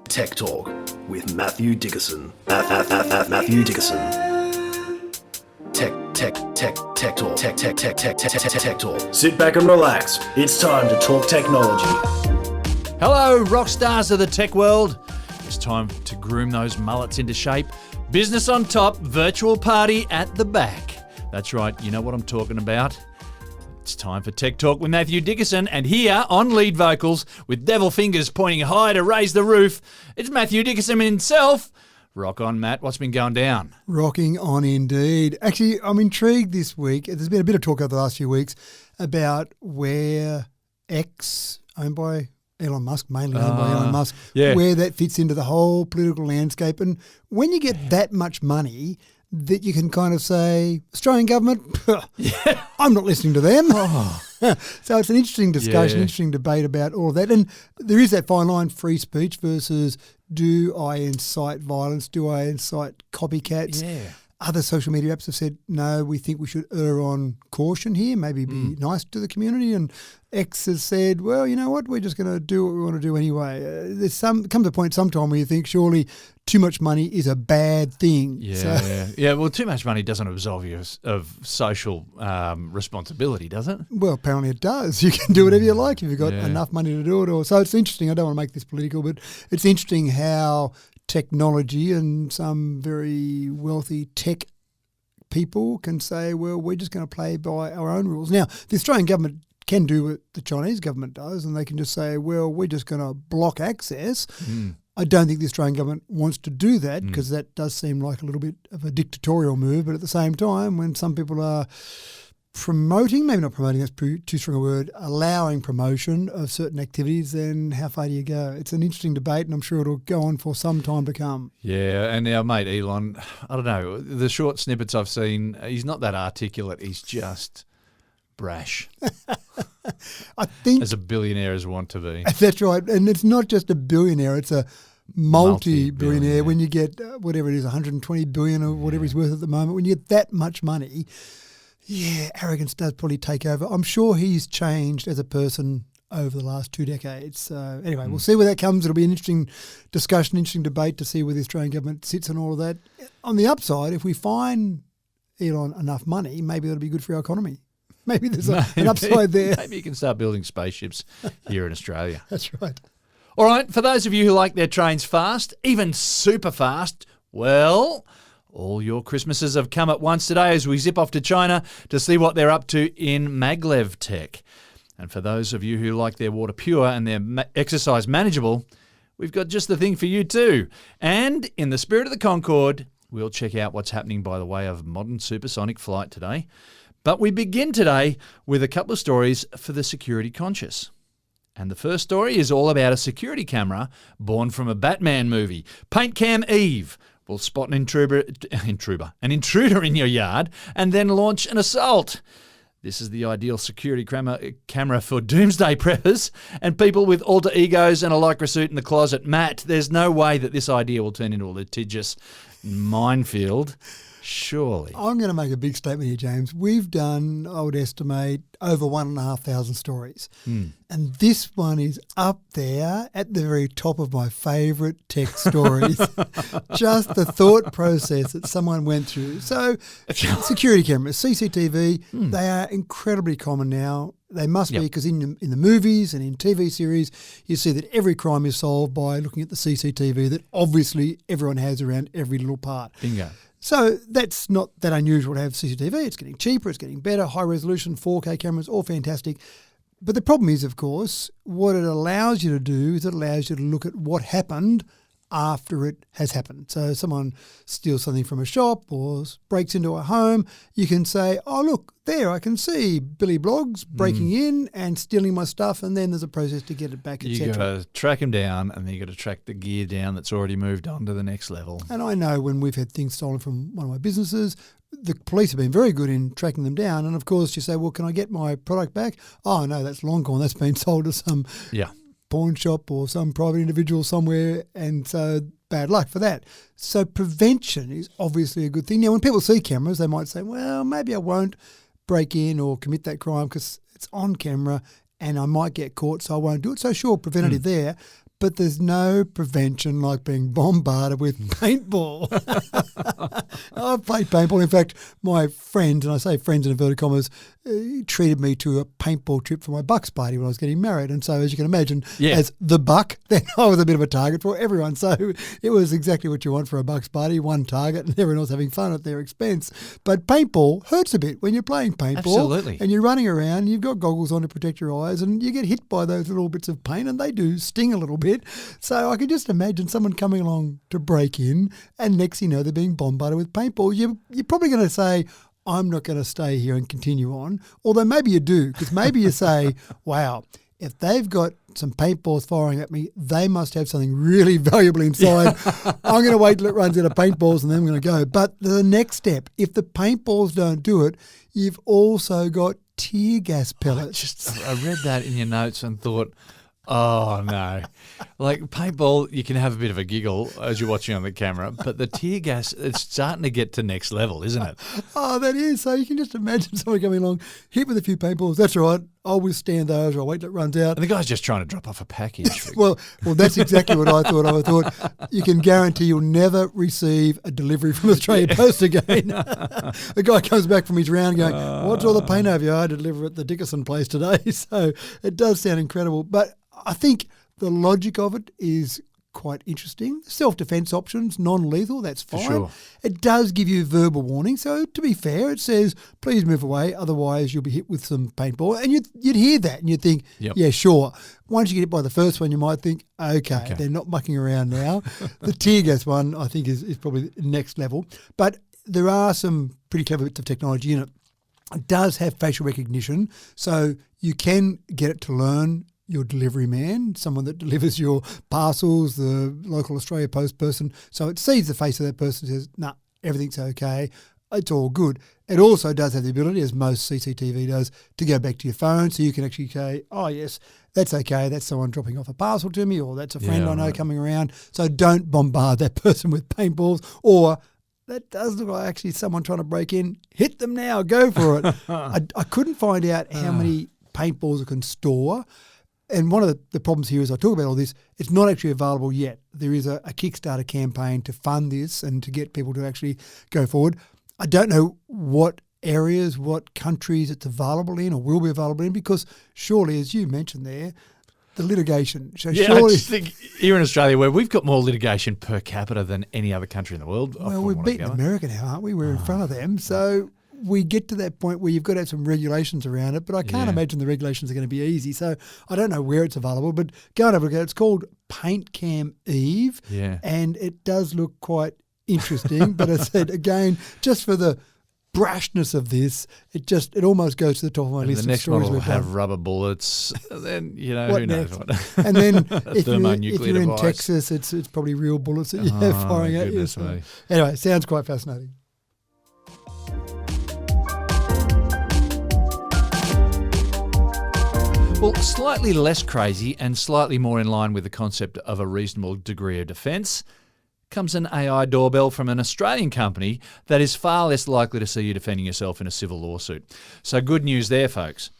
Tech Talk with Matthew Dickerson. Matthew Dickerson. Tech Talk. Sit back and relax. It's time to talk technology. Hello, rock stars of the tech world. It's time to groom those mullets into shape. Business on top, virtual party at the back. That's right, you know what I'm talking about. It's time for Tech Talk with Matthew Dickerson, and here on lead vocals, with devil fingers pointing high to raise the roof, it's Matthew Dickerson himself. Rock on, Matt. What's been going down? Rocking on indeed. Actually, I'm intrigued this week. There's been a bit of talk over the last few weeks about where X, owned by Elon Musk, mainly owned by Elon Musk, where that fits into the whole political landscape. And when you get that much money, that you can kind of say, Australian government, I'm not listening to them. So it's an interesting discussion, interesting debate about all of that. And there is that fine line, free speech versus do I incite violence? Do I incite copycats? Yeah. Other social media apps have said, no, we think we should err on caution here, maybe be nice to the community. And X has said, well, you know what, we're just going to do what we want to do anyway. Comes a point sometime where you think surely too much money is a bad thing. Yeah. Well, too much money doesn't absolve you of social responsibility, does it? Well, apparently it does. You can do whatever you like if you've got enough money to do it. So it's interesting. I don't want to make this political, but it's interesting how technology and some very wealthy tech people can say, well, we're just going to play by our own rules. Now, the Australian government can do what the Chinese government does, and they can just say, well, we're just going to block access. I don't think the Australian government wants to do that because that does seem like a little bit of a dictatorial move. But at the same time, when some people are promoting, maybe not promoting, that's too strong a word, allowing promotion of certain activities, then how far do you go? It's an interesting debate, and I'm sure it'll go on for some time to come. Yeah, and our mate Elon, I don't know, the short snippets I've seen, he's not that articulate, he's just brash. I think as a billionaire as want to be. That's right, and it's not just a billionaire, it's a multi-billionaire. When you get, whatever it is, 120 billion or whatever he's worth at the moment, when you get that much money, arrogance does probably take over. I'm sure he's changed as a person over the last 2 decades. So anyway, we'll see where that comes. It'll be an interesting discussion, interesting debate to see where the Australian government sits and all of that. On the upside, if we find Elon enough money, maybe that'll be good for our economy. Maybe there's an upside there. Maybe you can start building spaceships here in Australia. That's right. All right, for those of you who like their trains fast, even super fast, well, all your Christmases have come at once today as we zip off to China to see what they're up to in Maglev tech. And for those of you who like their water pure and their exercise manageable, we've got just the thing for you too. And in the spirit of the Concorde, we'll check out what's happening by the way of modern supersonic flight today. But we begin today with a couple of stories for the security conscious. And the first story is all about a security camera born from a Batman movie. Paint Cam Eve will spot an intruder in your yard and then launch an assault. This is the ideal security camera for doomsday preppers and people with alter egos and a lycra suit in the closet. Matt, there's no way that this idea will turn into a litigious minefield. Surely. I'm going to make a big statement here, James. We've done, I would estimate, over 1,500 stories. And this one is up there at the very top of my favourite tech stories. Just the thought process that someone went through. So, security cameras, CCTV, they are incredibly common now. They must be because in the movies and in TV series, you see that every crime is solved by looking at the CCTV that obviously everyone has around every little part. Bingo. So that's not that unusual to have CCTV. It's getting cheaper, it's getting better, high resolution, 4K cameras, all fantastic. But the problem is, of course, what it allows you to do is it allows you to look at what happened after it has happened. So someone steals something from a shop or breaks into a home, you can say, oh, look, there, I can see Billy Bloggs breaking in and stealing my stuff, and then there's a process to get it back, etc. You've got to track him down, and then you've got to track the gear down that's already moved on to the next level. And I know when we've had things stolen from one of my businesses, the police have been very good in tracking them down. And, of course, you say, well, can I get my product back? Oh, no, that's long gone. That's been sold to some pawn shop or some private individual somewhere, and so bad luck for that. So prevention is obviously a good thing. Now, when people see cameras, they might say, well, maybe I won't break in or commit that crime because it's on camera and I might get caught, so I won't do it. So sure, preventative there. but there's no prevention like being bombarded with paintball. I've played paintball. In fact, my friend, and I say friends in inverted commas, treated me to a paintball trip for my bucks party when I was getting married. And so, as you can imagine, as the buck, then I was a bit of a target for everyone. So it was exactly what you want for a bucks party, one target and everyone else having fun at their expense. But paintball hurts a bit when you're playing paintball. Absolutely. And you're running around, you've got goggles on to protect your eyes, and you get hit by those little bits of paint, and they do sting a little bit. So I can just imagine someone coming along to break in, and next thing you know, they're being bombarded with paintball. You're probably going to say, I'm not going to stay here and continue on. Although maybe you do, because maybe you say, wow, if they've got some paintballs firing at me, they must have something really valuable inside. I'm going to wait till it runs out of paintballs and then I'm going to go. But the next step, if the paintballs don't do it, you've also got tear gas pellets. I read that in your notes and thought, oh, no. Like paintball, you can have a bit of a giggle as you're watching on the camera, but the tear gas, it's starting to get to next level, isn't it? Oh, that is. So you can just imagine someone coming along, hit with a few paintballs. That's all right. I'll withstand those, or I'll wait till it runs out. And the guy's just trying to drop off a package. well, that's exactly what I thought. I thought you can guarantee you'll never receive a delivery from Australia Post again. The guy comes back from his round going, what's all the paint over you? I deliver at the Dickerson place today. So it does sound incredible. But I think the logic of it is quite interesting. Self-defense options, non-lethal, that's fine. Sure. It does give you verbal warning. So to be fair, it says, please move away, otherwise you'll be hit with some paintball. And you'd hear that and you'd think, yeah, sure. Once you get hit by the first one, you might think, okay, they're not mucking around now. The tear gas one, I think, is probably the next level. But there are some pretty clever bits of technology in it. It does have facial recognition, so you can get it to learn your delivery man, someone that delivers your parcels, the local Australia Post person. So it sees the face of that person and says, nah, everything's okay, it's all good. It also does have the ability, as most CCTV does, to go back to your phone, so you can actually say, oh yes, that's okay, that's someone dropping off a parcel to me, or that's a friend I know coming around. So don't bombard that person with paintballs, or that does look like actually someone trying to break in. Hit them now, go for it. I couldn't find out how many paintballs it can store. And one of the problems here, as I talk about all this, it's not actually available yet. There is a Kickstarter campaign to fund this and to get people to actually go forward. I don't know what areas, what countries it's available in or will be available in, because surely, as you mentioned there, the litigation. So yeah, surely, I just think here in Australia, where we've got more litigation per capita than any other country in the world. Well, we've beaten America now, aren't we? We're in front of them. So we get to that point where you've got to have some regulations around it, but I can't imagine the regulations are going to be easy. So I don't know where it's available, but go and have a look at it. It's called Paint Cam Eve, and it does look quite interesting. But I said, again, just for the brashness of this, it almost goes to the top of my list. The next of stories model will we've done. have rubber bullets. Then who knows what. And then if you're in device. Texas, it's probably real bullets that you have firing at you. So. Anyway, it sounds quite fascinating. Well, slightly less crazy and slightly more in line with the concept of a reasonable degree of defence comes an AI doorbell from an Australian company that is far less likely to see you defending yourself in a civil lawsuit. So good news there, folks.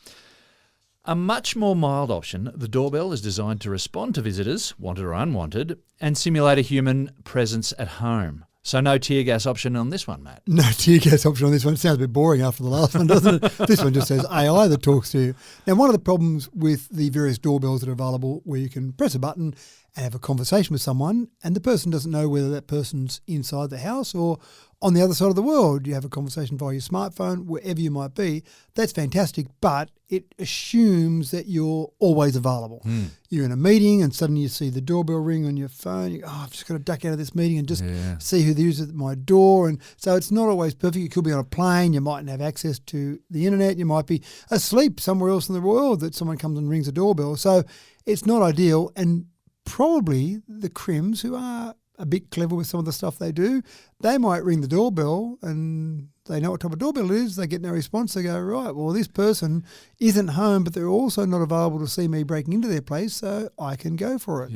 A much more mild option, the doorbell is designed to respond to visitors, wanted or unwanted, and simulate a human presence at home. So no tear gas option on this one, Matt. No tear gas option on this one. It sounds a bit boring after the last one, doesn't it? This one just says AI that talks to you. Now, one of the problems with the various doorbells that are available where you can press a button and have a conversation with someone and the person doesn't know whether that person's inside the house or on the other side of the world. You have a conversation via your smartphone, wherever you might be. That's fantastic, but it assumes that you're always available. You're in a meeting and suddenly you see the doorbell ring on your phone. You go, I've just got to duck out of this meeting and just see who there is at my door. And so it's not always perfect. You could be on a plane. You mightn't have access to the internet. You might be asleep somewhere else in the world that someone comes and rings a doorbell. So it's not ideal. And probably the crims, who are a bit clever with some of the stuff they do, they might ring the doorbell and they know what type of doorbell it is. They get no response. They go, right, well, this person isn't home, but they're also not available to see me breaking into their place, so I can go for it.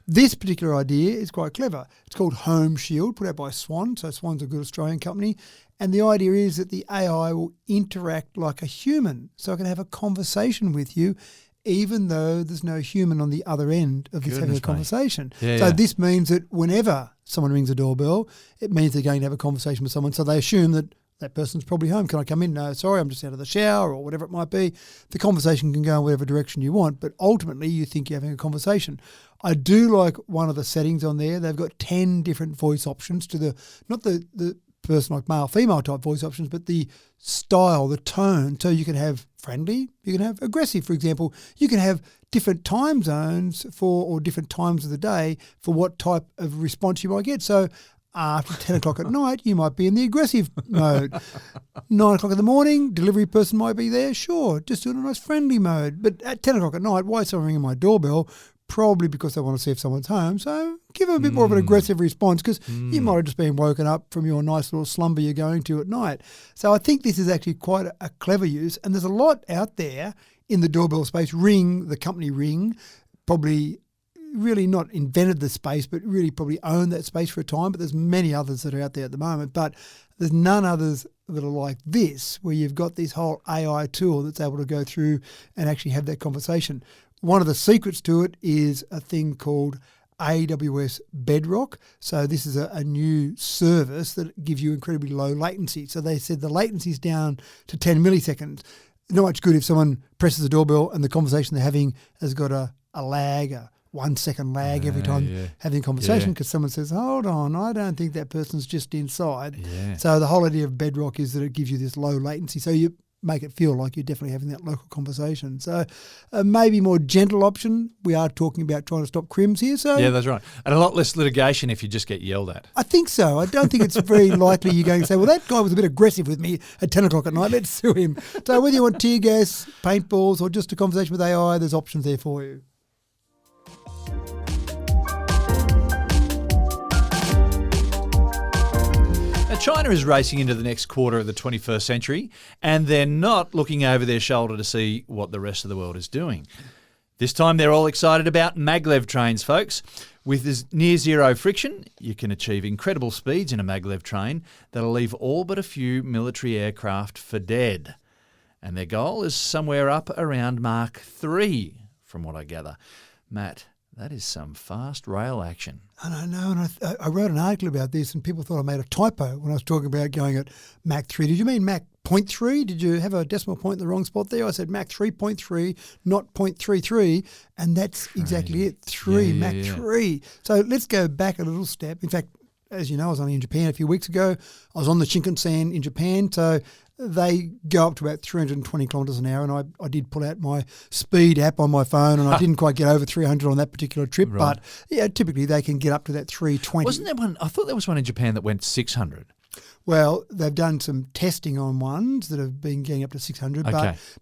This particular idea is quite clever. It's called Home Shield, put out by Swann. So Swann's a good Australian company. And the idea is that the AI will interact like a human. So it can have a conversation with you even though there's no human on the other end of this having a conversation. Yeah, so this means that whenever someone rings a doorbell, it means they're going to have a conversation with someone. So they assume that that person's probably home. Can I come in? No, sorry, I'm just out of the shower or whatever it might be. The conversation can go in whatever direction you want, but ultimately you think you're having a conversation. I do like one of the settings on there. They've got 10 different voice options to not the person like male, female type voice options, but the style, the tone. So you can have friendly, you can have aggressive, for example. You can have different time zones or different times of the day for what type of response you might get. So after 10 o'clock at night, you might be in the aggressive mode. 9 o'clock in the morning, delivery person might be there. Sure, just do it in a nice friendly mode. But at 10 o'clock at night, why is someone ringing my doorbell? Probably because they want to see if someone's home. So give them a bit more of an aggressive response because you might have just been woken up from your nice little slumber you're going to at night. So I think this is actually quite a clever use. And there's a lot out there in the doorbell space. Ring, the company Ring, probably really not invented the space, but really probably owned that space for a time. But there's many others that are out there at the moment. But there's none others that are like this, where you've got this whole AI tool that's able to go through and actually have that conversation. One of the secrets to it is a thing called AWS Bedrock. So this is a new service that gives you incredibly low latency. So they said the latency is down to 10 milliseconds. Not much good if someone presses the doorbell and the conversation they're having has got a lag, a 1 second lag every time having a conversation because someone says, hold on, I don't think that person's just inside. Yeah. So the whole idea of Bedrock is that it gives you this low latency. So you make it feel like you're definitely having that local conversation. So maybe more gentle option. We are talking about trying to stop crims here. So yeah, that's right. And a lot less litigation if you just get yelled at. I think so. I don't think it's very likely you're going to say, well, that guy was a bit aggressive with me at 10 o'clock at night. Let's sue him. So whether you want tear gas, paintballs, or just a conversation with AI, there's options there for you. China is racing into the next quarter of the 21st century, and they're not looking over their shoulder to see what the rest of the world is doing. This time they're all excited about Maglev trains, folks. With near zero friction, you can achieve incredible speeds in a Maglev train that'll leave all but a few military aircraft for dead. And their goal is somewhere up around Mark 3, from what I gather. Matt, that is some fast rail action. I know, and I wrote an article about this, and people thought I made a typo when I was talking about going at Mach 3. Did you mean Mach 0.3? Did you have a decimal point in the wrong spot there? I said Mach 3.3, not 0.33, and that's exactly it, 3, Mach 3. So let's go back a little step. In fact, as you know, I was only in Japan a few weeks ago. I was on the Shinkansen in Japan, so they go up to about 320 kilometres an hour, and I did pull out my speed app on my phone, and I didn't quite get over 300 on that particular trip, but yeah, typically they can get up to that 320. Wasn't there one? I thought there was one in Japan that went 600. Well, they've done some testing on ones that have been getting up to 600,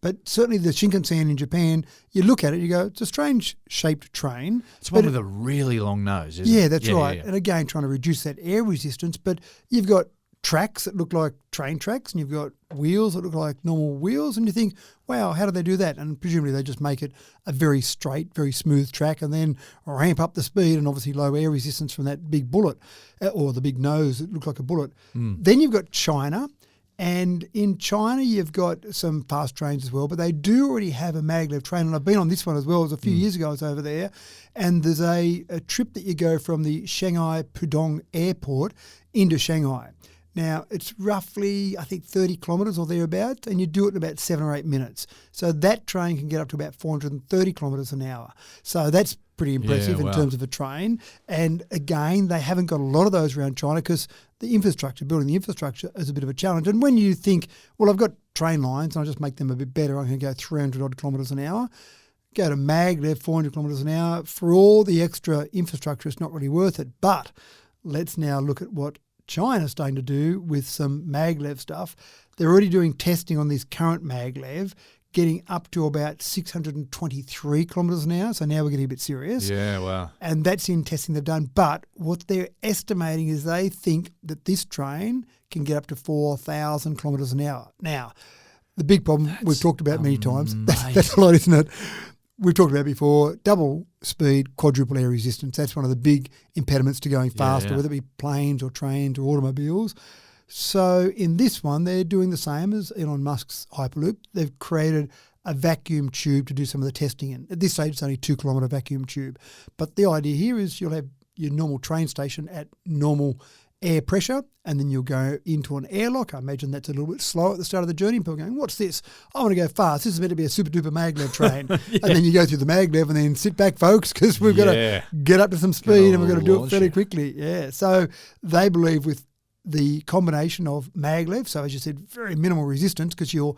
but certainly the Shinkansen in Japan, you look at it, you go, it's a strange shaped train. It's one with a really long nose, isn't it? Yeah, that's right. Yeah. And again, trying to reduce that air resistance, but you've got tracks that look like train tracks, and you've got wheels that look like normal wheels, and you think, wow, how do they do that? And presumably they just make it a very straight, very smooth track and then ramp up the speed and obviously low air resistance from that big bullet or the big nose that looks like a bullet. Then you've got China, and in China you've got some fast trains as well, but they do already have a maglev train, and I've been on this one as well. It was a few years ago I was over there, and there's a trip that you go from the Shanghai Pudong airport into Shanghai. Now, it's roughly, I think, 30 kilometres or thereabouts, and you do it in about 7 or 8 minutes. So that train can get up to about 430 kilometres an hour. So that's pretty impressive in terms of a train. And again, they haven't got a lot of those around China because the infrastructure, building the infrastructure is a bit of a challenge. And when you think, well, I've got train lines and I'll just make them a bit better, I can go 300 odd kilometres an hour. Go to Maglev, 400 kilometres an hour. For all the extra infrastructure, it's not really worth it. But let's now look at what China's starting to do with some maglev stuff. They're already doing testing on this current maglev, getting up to about 623 kilometres an hour. So now we're getting a bit serious. Yeah, wow. And that's in testing they've done. But what they're estimating is they think that this train can get up to 4,000 kilometres an hour. Now, the big problem we've talked about many times, that's a lot, isn't it? We've talked about before, double speed, quadruple air resistance. That's one of the big impediments to going faster, whether it be planes or trains or automobiles. So in this one, they're doing the same as Elon Musk's Hyperloop. They've created a vacuum tube to do some of the testing in. At this stage, it's only 2 kilometre vacuum tube. But the idea here is you'll have your normal train station at normal air pressure, and then you'll go into an airlock. I imagine that's a little bit slow at the start of the journey. People are going, what's this? I want to go fast. This is meant to be a super duper maglev train. And then you go through the maglev and then sit back, folks, because we've got to get up to some speed and we've got to do it fairly quickly. Yeah. So they believe with the combination of maglev, so as you said, very minimal resistance because you're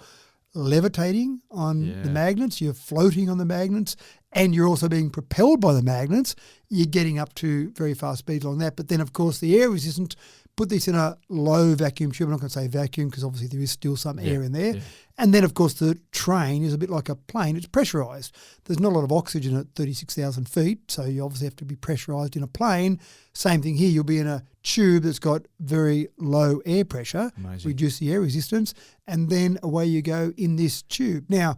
levitating on the magnets, you're floating on the magnets, and you're also being propelled by the magnets, you're getting up to very fast speeds along that. But then, of course, the air resistant, put this in a low vacuum tube. I'm not going to say vacuum because obviously there is still some air in there. Yeah. And then, of course, the train is a bit like a plane. It's pressurised. There's not a lot of oxygen at 36,000 feet, so you obviously have to be pressurised in a plane. Same thing here. You'll be in a tube that's got very low air pressure, reduce the air resistance, and then away you go in this tube. Now,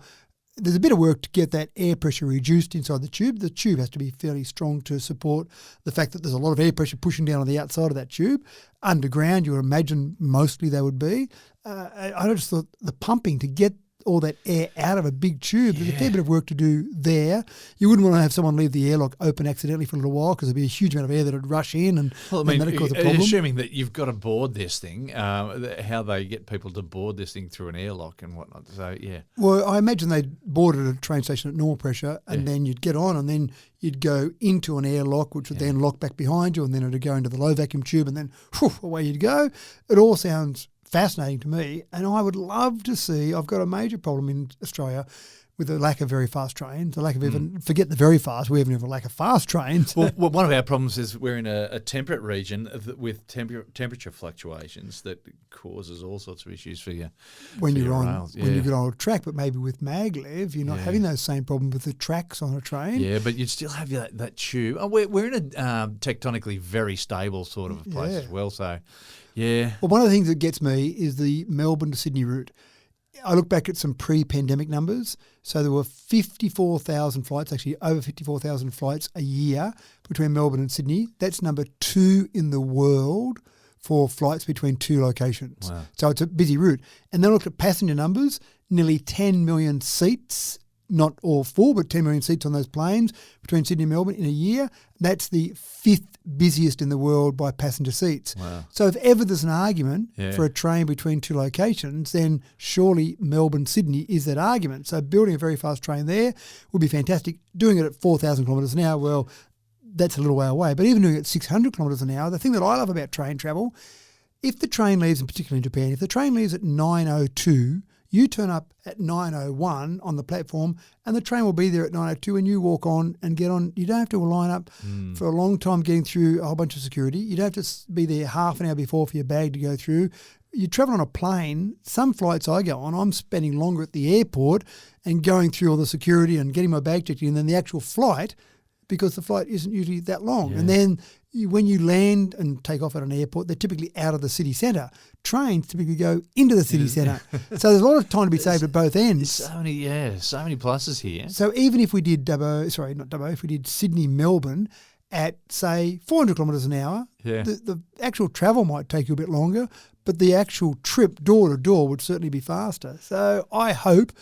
there's a bit of work to get that air pressure reduced inside the tube. The tube has to be fairly strong to support the fact that there's a lot of air pressure pushing down on the outside of that tube. Underground, you would imagine mostly they would be. I just thought the pumping to get all that air out of a big tube, there's a fair bit of work to do there. You wouldn't want to have someone leave the airlock open accidentally for a little while because there'd be a huge amount of air that would rush in and that'd cause a problem. Assuming that you've got to board this thing, how they get people to board this thing through an airlock and whatnot. So, Well, I imagine they'd board at a train station at normal pressure and then you'd get on and then you'd go into an airlock which would then lock back behind you and then it would go into the low vacuum tube and then away you'd go. It all sounds fascinating to me, and I would love to see. I've got a major problem in Australia with the lack of very fast trains, the lack of even forget the very fast. We even have a lack of fast trains. Well, one of our problems is we're in a temperate region with temperature fluctuations that causes all sorts of issues for you when you're on rails. When you get on a track. But maybe with maglev, you're not having those same problems with the tracks on a train. Yeah, but you'd still have that tube. Oh, we're in a tectonically very stable sort of place as well. So. Yeah. Well, one of the things that gets me is the Melbourne to Sydney route. I look back at some pre-pandemic numbers. So there were 54,000 flights, actually over 54,000 flights a year between Melbourne and Sydney. That's number 2 in the world for flights between 2 locations. Wow. So it's a busy route. And then I looked at passenger numbers, nearly 10 million seats, not all full, but 10 million seats on those planes between Sydney and Melbourne in a year. That's the 5th busiest in the world by passenger seats. Wow. So if ever there's an argument for a train between 2 locations, then surely Melbourne-Sydney is that argument. So building a very fast train there would be fantastic. Doing it at 4,000 kilometres an hour, well, that's a little way away. But even doing it at 600 kilometres an hour, the thing that I love about train travel, if the train leaves, and particularly in Japan, if the train leaves at 9:02, you turn up at 9:01 on the platform and the train will be there at 9:02 and you walk on and get on. You don't have to line up for a long time getting through a whole bunch of security. You don't have to be there half an hour before for your bag to go through. You travel on a plane. Some flights I go on, I'm spending longer at the airport and going through all the security and getting my bag checked in than the actual flight because the flight isn't usually that long. Yeah. And then when you land and take off at an airport, they're typically out of the city centre. Trains typically go into the city centre. So there's a lot of time to be saved at both ends. So many pluses here. So even if we did if we did Sydney-Melbourne at, say, 400 kilometres an hour, the actual travel might take you a bit longer, but the actual trip door to door would certainly be faster. So I hope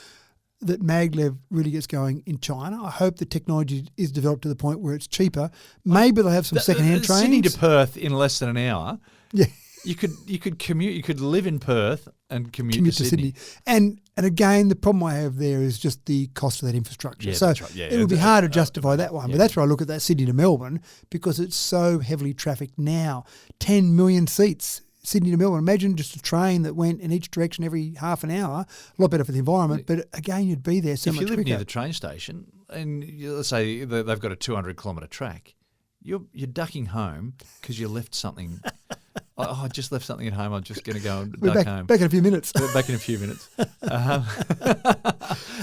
that maglev really gets going in China. I hope the technology is developed to the point where it's cheaper. Maybe they'll have some second-hand trains. Sydney to Perth in less than an hour. Yeah. You could commute. You could live in Perth and commute to Sydney. And again, the problem I have there is just the cost of that infrastructure. Yeah, so that's right. it would be hard to justify that one. But that's where I look at that Sydney to Melbourne because it's so heavily trafficked now. 10 million seats. Sydney to Melbourne. Imagine just a train that went in each direction every half an hour. A lot better for the environment, but again, you'd be there so much quicker. If you live near the train station, and let's say they've got a 200-kilometre track, you're ducking home because you left something. I just left something at home. I'm just going to go and duck home. Back in a few minutes. Back in a few minutes.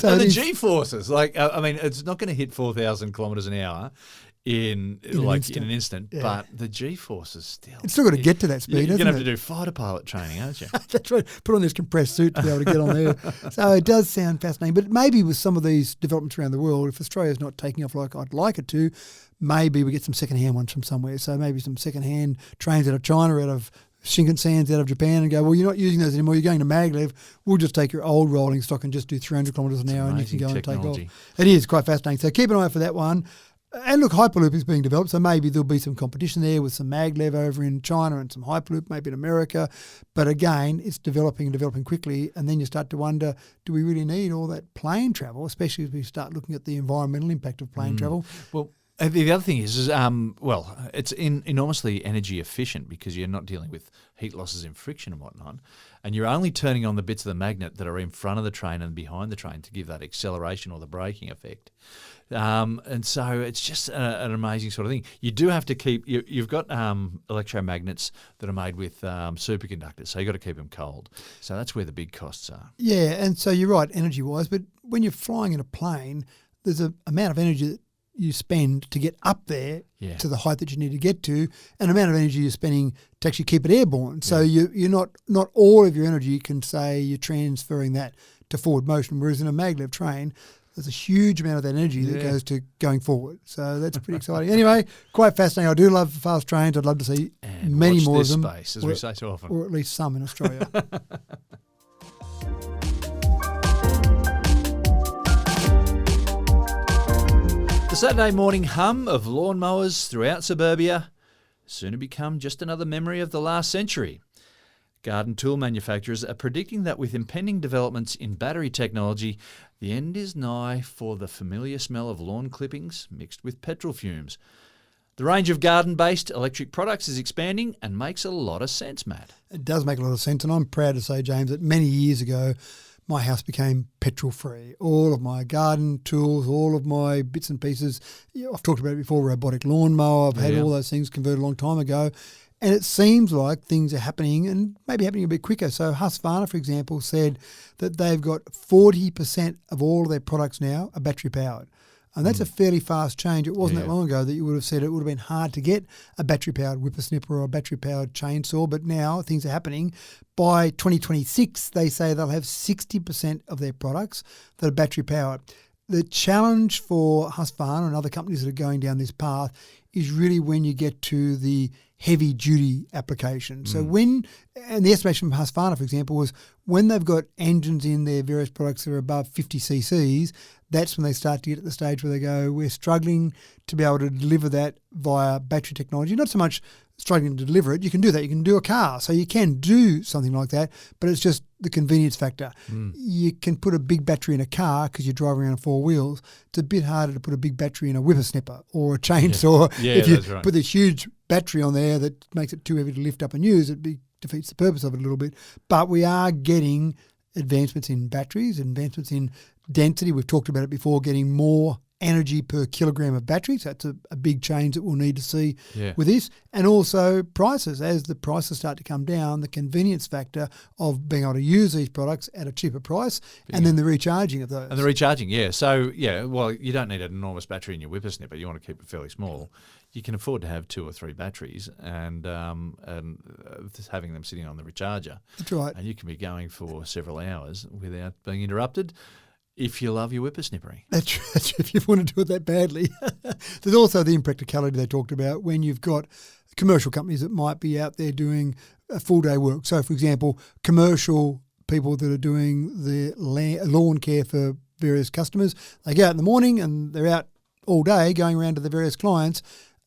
So the G-forces, it's not going to hit 4,000 kilometres an hour in an instant, but the G-forces still. It's still got to get to that speed, You're going to have to do fighter pilot training, aren't you? That's right. Put on this compressed suit to be able to get on there. So it does sound fascinating. But maybe with some of these developments around the world, if Australia's not taking off like I'd like it to, maybe we get some second-hand ones from somewhere. So maybe some second-hand trains out of China, out of Shinkansen's out of Japan and go, well, you're not using those anymore. You're going to Maglev. We'll just take your old rolling stock and just do 300 kilometres an hour and you can go and take off. It is quite fascinating. So keep an eye out for that one. And look, Hyperloop is being developed, so maybe there'll be some competition there with some Maglev over in China and some Hyperloop maybe in America. But again, it's developing and developing quickly, and then you start to wonder, do we really need all that plane travel, especially as we start looking at the environmental impact of plane travel? Well, the other thing is it's enormously energy efficient because you're not dealing with heat losses and friction and whatnot, and you're only turning on the bits of the magnet that are in front of the train and behind the train to give that acceleration or the braking effect. And so it's just an amazing sort of thing. You do have to keep, you've got electromagnets that are made with superconductors, so you've got to keep them cold. So that's where the big costs are. Yeah, and so you're right, energy-wise, but when you're flying in a plane, there's an amount of energy that you spend to get up there to the height that you need to get to, and the amount of energy you're spending to actually keep it airborne. So you're not all of your energy can say you're transferring that to forward motion, whereas in a maglev train, there's a huge amount of that energy that goes to going forward. So that's pretty exciting. Anyway, quite fascinating. I do love fast trains. I'd love to see many more of them. Space, as we say so often. Or at least some in Australia. The Saturday morning hum of lawnmowers throughout suburbia soon to become just another memory of the last century. Garden tool manufacturers are predicting that with impending developments in battery technology, the end is nigh for the familiar smell of lawn clippings mixed with petrol fumes. The range of garden-based electric products is expanding and makes a lot of sense, Matt. It does make a lot of sense, and I'm proud to say, James, that many years ago, my house became petrol-free. All of my garden tools, all of my bits and pieces, I've talked about it before, robotic lawnmower, I've had all those things converted a long time ago. And it seems like things are happening and maybe happening a bit quicker. So Husqvarna, for example, said that they've got 40% of all of their products now are battery-powered. And that's a fairly fast change. It wasn't that long ago that you would have said it would have been hard to get a battery-powered whippersnipper or a battery-powered chainsaw, but now things are happening. By 2026, they say they'll have 60% of their products that are battery-powered. The challenge for Husqvarna and other companies that are going down this path is really when you get to the heavy-duty application. So and the estimation from Husqvarna, for example, was when they've got engines in their various products that are above 50 cc's, that's when they start to get at the stage where they go, we're struggling to be able to deliver that via battery technology. Not so much struggling to deliver it. You can do that. You can do a car. So you can do something like that, but it's just the convenience factor. You can put a big battery in a car because you're driving around on four wheels. It's a bit harder to put a big battery in a whippersnipper or a chainsaw. If you put this huge battery on there that makes it too heavy to lift up and use, it defeats the purpose of it a little bit. But we are getting advancements in batteries, advancements in density. We've talked about it before, getting more energy per kilogram of batteries. That's a big change that we'll need to see with this. And also prices. As the prices start to come down, the convenience factor of being able to use these products at a cheaper price and then the recharging of those. And the recharging, So, well, you don't need an enormous battery in your whippersnipper. You want to keep it fairly small. You can afford to have 2 or 3 batteries and just having them sitting on the recharger. That's right. And you can be going for several hours without being interrupted. If you love your whippersnippery. That's if you want to do it that badly. There's also the impracticality they talked about when you've got commercial companies that might be out there doing a full day work. So, for example, commercial people that are doing the lawn care for various customers, they go out in the morning and they're out all day going around to the various clients.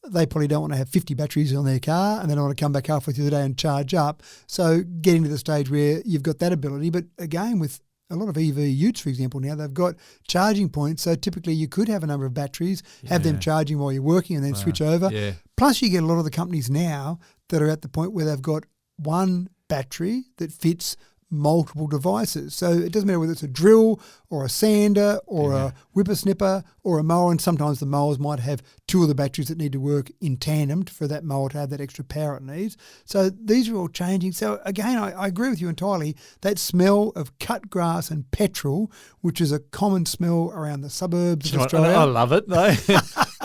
They probably don't want to have 50 batteries on their car and they don't want to come back halfway through the day and charge up. So getting to the stage where you've got that ability. But again, with a lot of EV utes, for example, now they've got charging points. So typically you could have a number of batteries, have them charging while you're working and then switch over. Plus you get a lot of the companies now that are at the point where they've got one battery that fits multiple devices. So it doesn't matter whether it's a drill or a sander or a whippersnipper or a mower, and sometimes the mowers might have 2 of the batteries that need to work in tandem for that mower to have that extra power it needs. So these are all changing. So again, I agree with you entirely. That smell of cut grass and petrol, which is a common smell around the suburbs of Australia. I love it though.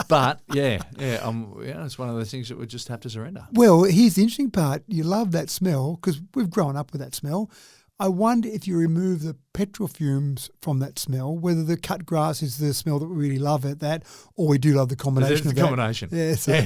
But it's one of those things that we just have to surrender. Well, here's the interesting part. You love that smell because we've grown up with that smell. I wonder if you remove the petrol fumes from that smell, whether the cut grass is the smell that we really love at that, or we do love the combination of that. Combination. Yeah, so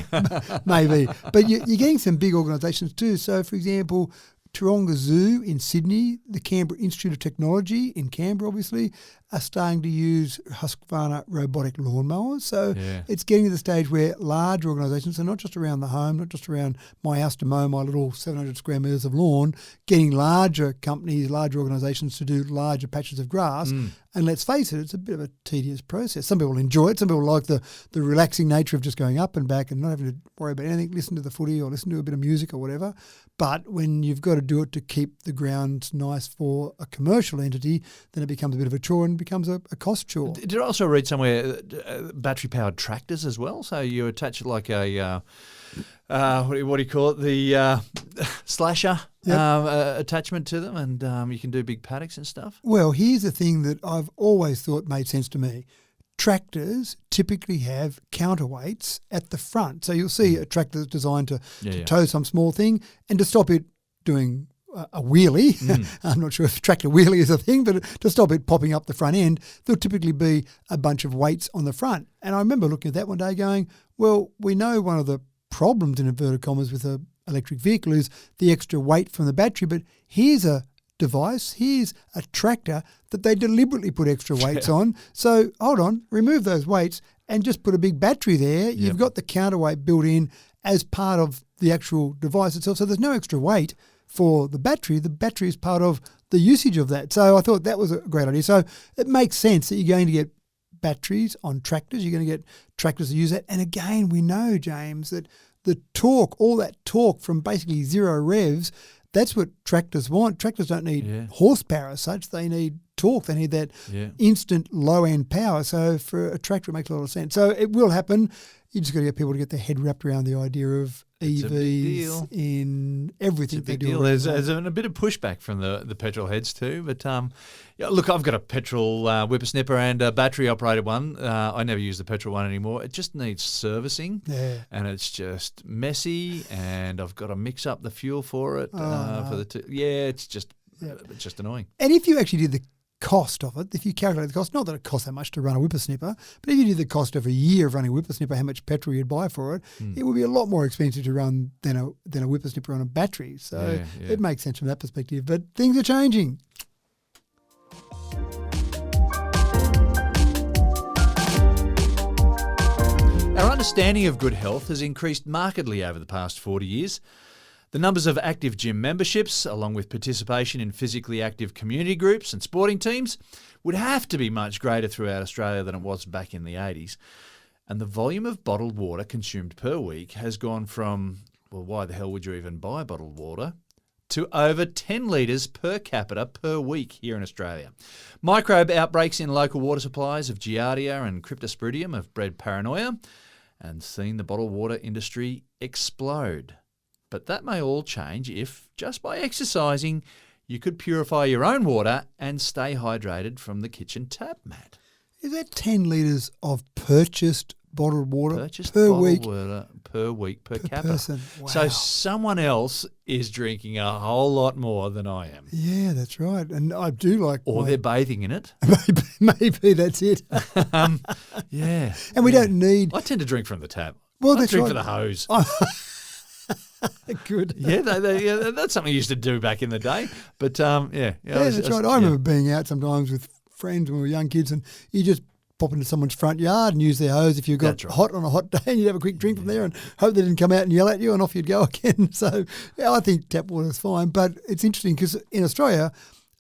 maybe. But you're getting some big organisations too. So, for example, Taronga Zoo in Sydney, the Canberra Institute of Technology in Canberra, obviously, are starting to use Husqvarna robotic lawnmowers. So it's getting to the stage where large organisations, so not just around the home, not just around my house to mow my little 700 square metres of lawn, getting larger companies, larger organisations to do larger patches of grass. And let's face it, it's a bit of a tedious process. Some people enjoy it. Some people like the relaxing nature of just going up and back and not having to worry about anything, listen to the footy or listen to a bit of music or whatever. But when you've got to do it to keep the grounds nice for a commercial entity, then it becomes a bit of a chore and becomes a cost chore. Did I also read somewhere battery-powered tractors as well? So you attach like a, what do you call it, the slasher attachment to them, and you can do big paddocks and stuff? Well, here's the thing that I've always thought made sense to me. Tractors typically have counterweights at the front. So you'll see a tractor that's designed to tow some small thing and to stop it doing a wheelie. I'm not sure if tractor wheelie is a thing, but to stop it popping up the front end, there'll typically be a bunch of weights on the front. And I remember looking at that one day going, well, we know one of the problems in inverted commas with an electric vehicle is the extra weight from the battery, but here's a device, here's a tractor that they deliberately put extra weights on. So hold on, remove those weights and just put a big battery there. You've got the counterweight built in as part of the actual device itself. So there's no extra weight for the battery. The battery is part of the usage of that. So I thought that was a great idea. So it makes sense that you're going to get batteries on tractors. You're going to get tractors that use that. And again, we know, James, that the torque, all that torque from basically zero revs, that's what tractors want. Tractors don't need horsepower as such. They need torque. They need that instant low-end power. So for a tractor, it makes a lot of sense. So it will happen. You just got to get people to get their head wrapped around the idea of EVs in everything they do. There's a bit of pushback from the petrol heads too. But look, I've got a petrol whippersnipper and a battery-operated one. I never use the petrol one anymore. It just needs servicing, and it's just messy. And I've got to mix up the fuel for it. For the it's just annoying. And if you actually did the cost of it, if you calculate the cost, not that it costs that much to run a whippersnipper, but if you did the cost of a year of running a whippersnipper, how much petrol you'd buy for it, it would be a lot more expensive to run than a whippersnipper on a battery. So it makes sense from that perspective. But things are changing. Our understanding of good health has increased markedly over the past 40 years. The numbers of active gym memberships, along with participation in physically active community groups and sporting teams, would have to be much greater throughout Australia than it was back in the 80s. And the volume of bottled water consumed per week has gone from, well, why the hell would you even buy bottled water, to over 10 litres per capita per week here in Australia. Microbe outbreaks in local water supplies of Giardia and Cryptosporidium have bred paranoia and seen the bottled water industry explode. But that may all change if, just by exercising, you could purify your own water and stay hydrated from the kitchen tap, Matt. Is that 10 litres of purchased bottled water water per week per capita? Person. Wow. So someone else is drinking a whole lot more than I am. Yeah, that's right. And I do like... Or they're bathing in it. Maybe that's it. Yeah. And we don't need... I tend to drink from the tap. Well, I drink from the hose. Good. Yeah, that's something I used to do back in the day. But that's right. I remember being out sometimes with friends when we were young kids, and you just pop into someone's front yard and use their hose if you got hot on a hot day, and you'd have a quick drink from there and hope they didn't come out and yell at you, and off you'd go again. So I think tap water is fine, but it's interesting because in Australia,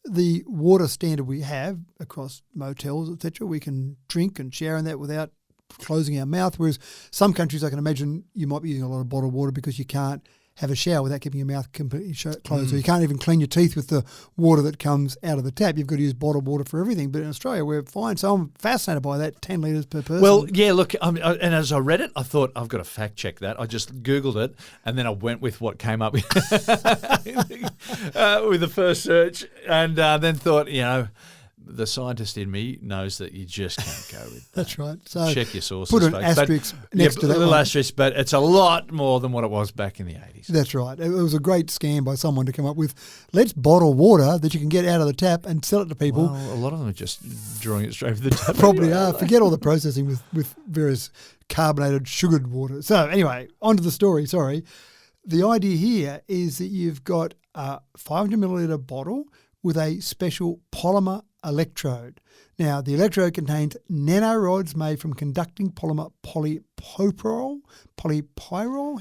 the water standard we have across motels, etc., we can drink and share in that without closing our mouth, whereas some countries, I can imagine, you might be using a lot of bottled water because you can't have a shower without keeping your mouth completely closed. So you can't even clean your teeth with the water that comes out of the tap. You've got to use bottled water for everything. But in Australia, we're fine. So I'm fascinated by that, 10 litres per person. Well, yeah, look, and as I read it, I thought, I've got to fact check that. I just Googled it, and then I went with what came up with the first search, and then thought, the scientist in me knows that you just can't go with that. That's right. So check your sources. put an folks. asterisk next to that a little one. asterisk, but it's a lot more than what it was back in the 80s. That's right. It was a great scam by someone to come up with, let's bottle water that you can get out of the tap and sell it to people. Well, a lot of them are just drawing it straight from the tap. Probably anyway. are. Forget all the processing with various carbonated, sugared water. So anyway, on to the story. Sorry. The idea here is that you've got a 500 milliliter bottle with a special polymer electrode. Now, the electrode contains nanorods made from conducting polymer polypyrrole.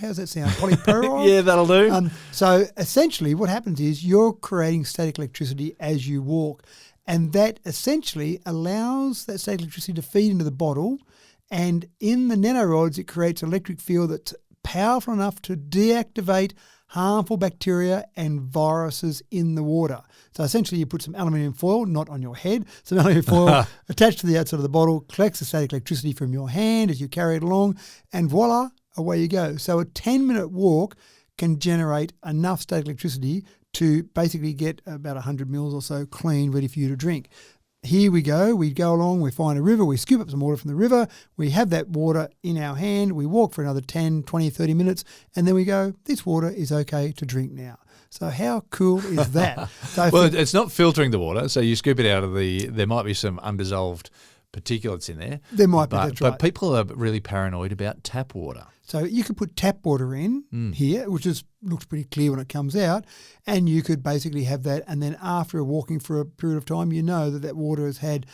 How's that sound? Polypyrrole? Yeah, that'll do. So essentially what happens is you're creating static electricity as you walk, and that essentially allows that static electricity to feed into the bottle, and in the nanorods it creates an electric field that's powerful enough to deactivate harmful bacteria and viruses in the water. So essentially you put some aluminium foil, not on your head, some aluminium foil attached to the outside of the bottle, collects the static electricity from your hand as you carry it along, and voila, away you go. So a 10-minute walk can generate enough static electricity to basically get about 100 mils or so clean, ready for you to drink. Here we go along, we find a river, we scoop up some water from the river, we have that water in our hand, we walk for another 10, 20, 30 minutes, and then we go, this water is okay to drink now. So how cool is that? So well, it's not filtering the water, so you scoop it out of there might be some undissolved particulates in there. There might be, that's right. But people are really paranoid about tap water. So you could put tap water in here, which looks pretty clear when it comes out, and you could basically have that, and then after walking for a period of time, you know that water has had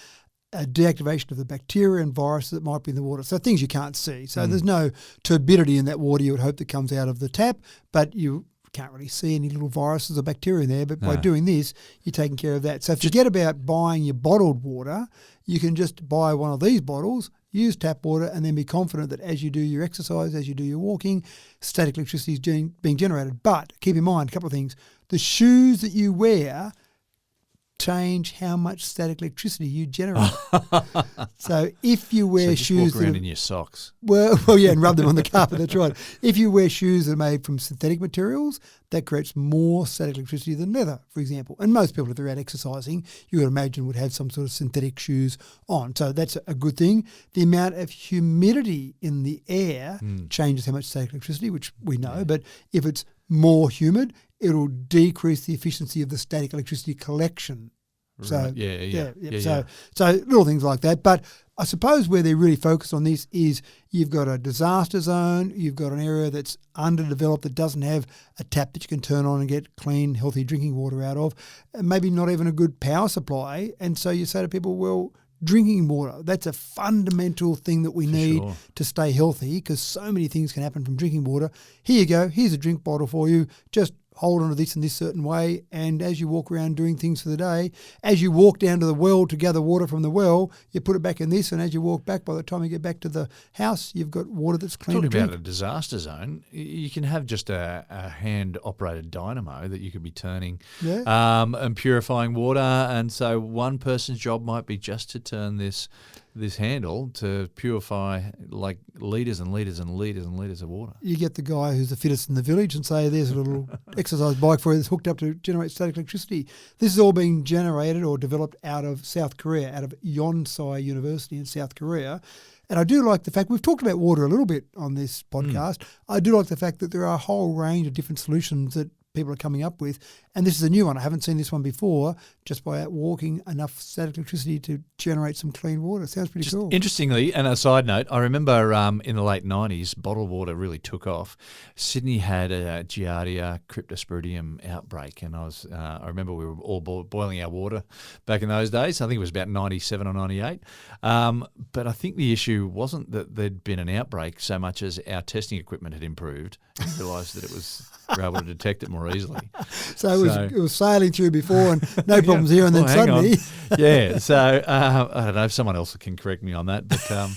a deactivation of the bacteria and viruses that might be in the water. So things you can't see. So there's no turbidity in that water you would hope that comes out of the tap, but you can't really see any little viruses or bacteria in there. But by doing this, you're taking care of that. So forget about buying your bottled water. You can just buy one of these bottles, use tap water, and then be confident that as you do your exercise, as you do your walking, static electricity is being generated. But keep in mind a couple of things. The shoes that you wear change how much static electricity you generate. So if you wear shoes walk around in your socks. Well, yeah, and rub them on the carpet, that's right. If you wear shoes that are made from synthetic materials, that creates more static electricity than leather, for example. And most people, if they're out exercising, you would imagine would have some sort of synthetic shoes on. So that's a good thing. The amount of humidity in the air changes how much static electricity, which we know. But if it's more humid, it'll decrease the efficiency of the static electricity collection. So right. Yeah. So little things like that. But I suppose where they're really focused on this is you've got a disaster zone, you've got an area that's underdeveloped that doesn't have a tap that you can turn on and get clean, healthy drinking water out of, and maybe not even a good power supply. And so you say to people, well, drinking water, that's a fundamental thing that we need to stay healthy, because so many things can happen from drinking water. Here you go, here's a drink bottle for you, just hold on to this in this certain way, and as you walk around doing things for the day, as you walk down to the well to gather water from the well, you put it back in this, and as you walk back, by the time you get back to the house, you've got water that's clean to drink. Talking about a disaster zone, you can have just a hand-operated dynamo that you could be turning and purifying water, and so one person's job might be just to turn this handle to purify like litres and litres and litres and litres of water. You get the guy who's the fittest in the village and say, there's a little exercise bike for you that's hooked up to generate static electricity. This is all being generated or developed out of South Korea, out of Yonsei University in South Korea. And I do like the fact, we've talked about water a little bit on this podcast. I do like the fact that there are a whole range of different solutions that people are coming up with, and this is a new one. I haven't seen this one before, just by out walking enough static electricity to generate some clean water. Sounds pretty cool. Interestingly, and a side note, I remember in the late 90s, bottled water really took off. Sydney had a Giardia cryptosporidium outbreak, and I remember we were all boiling our water back in those days. I think it was about 97 or 98. But I think the issue wasn't that there'd been an outbreak so much as our testing equipment had improved and realised that we were able to detect it more easily. So it was sailing through before and no problems here, and then suddenly... So I don't know if someone else can correct me on that, but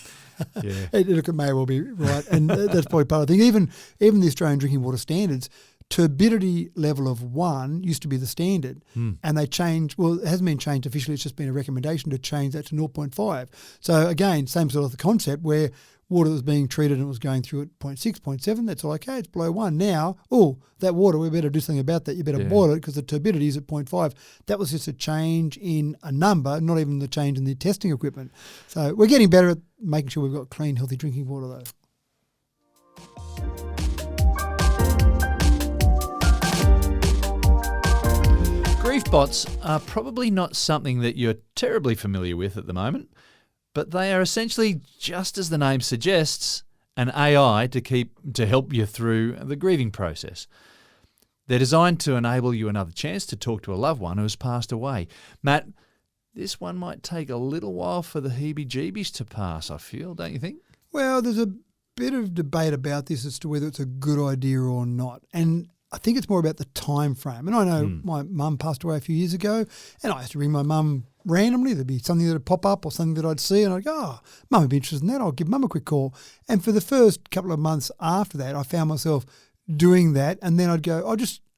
Look, it may well be right, and that's probably part of the thing. Even the Australian drinking water standards turbidity level of 1 used to be the standard, and they changed. Well, it hasn't been changed officially. It's just been a recommendation to change that to 0.5. So again, same sort of the concept where water that was being treated and it was going through at 0.6, 0.7, that's all okay. It's below 1. Now, that water, we better do something about that. You better boil it because the turbidity is at 0.5. That was just a change in a number, not even the change in the testing equipment. So we're getting better at making sure we've got clean, healthy drinking water though. Griefbots are probably not something that you're terribly familiar with at the moment, but they are essentially, just as the name suggests, an AI to help you through the grieving process. They're designed to enable you another chance to talk to a loved one who has passed away. Matt, this one might take a little while for the heebie-jeebies to pass, I feel, don't you think? Well, there's a bit of debate about this as to whether it's a good idea or not. And I think it's more about the time frame. And I know my mum passed away a few years ago, and I used to ring my mum randomly. There'd be something that would pop up or something that I'd see, and I'd go, Mum would be interested in that. I'll give Mum a quick call. And for the first couple of months after that, I found myself doing that, and then I'd go,